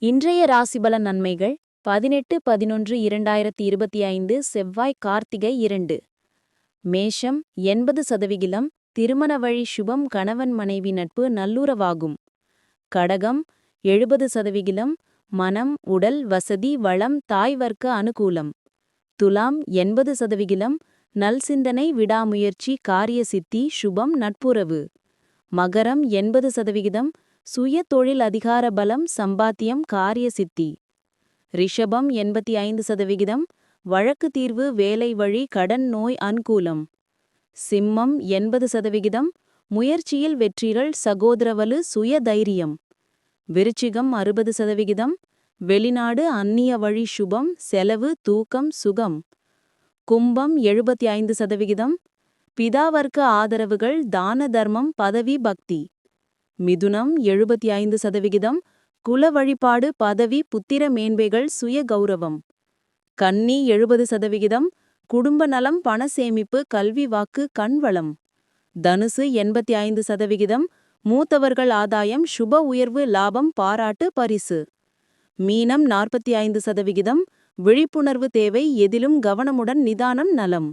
இன்றைய ராசிபலன் நன்மைகள் 18-11-2025 செவ்வாய் கார்த்திகை 2. மேஷம் 80% திருமண வழி சுபம் கணவன் மனைவி நட்பு நல்லுறவாகும். கடகம் 70% மனம் உடல் வசதி வளம் தாய் வர்க்க அனுகூலம். துலாம் 80% நல் சிந்தனை விடாமுயற்சி காரிய சித்தி சுபம் நட்புறவு. மகரம் 80% சுய தொழில் அதிகார பலம் சம்பாத்தியம் காரிய சித்தி. ரிஷபம் 85% வழக்கு தீர்வு வேலை வழி கடன் நோய் அனுகூலம். சிம்மம் 80% முயற்சியில் வெற்றிகள் சகோதரவலு சுய தைரியம். விருச்சிகம் 60% வெளிநாடு அந்நிய வழி சுபம் செலவு தூக்கம் சுகம். கும்பம் 75% பிதாவர்க்க ஆதரவுகள் தான தர்மம் பதவி பக்தி. மிதுனம் 75% குல வழிபாடு பதவி புத்திர மேன்மைகள் சுய கௌரவம். கன்னி 70% குடும்ப நலம் பண சேமிப்பு கல்வி வாக்கு கண்வளம். தனுசு 85% மூத்தவர்கள் ஆதாயம் சுப உயர்வு லாபம் பாராட்டு பரிசு. மீனம் 45% விழிப்புணர்வு தேவை எதிலும் கவனமுடன் நிதானம் நலம்.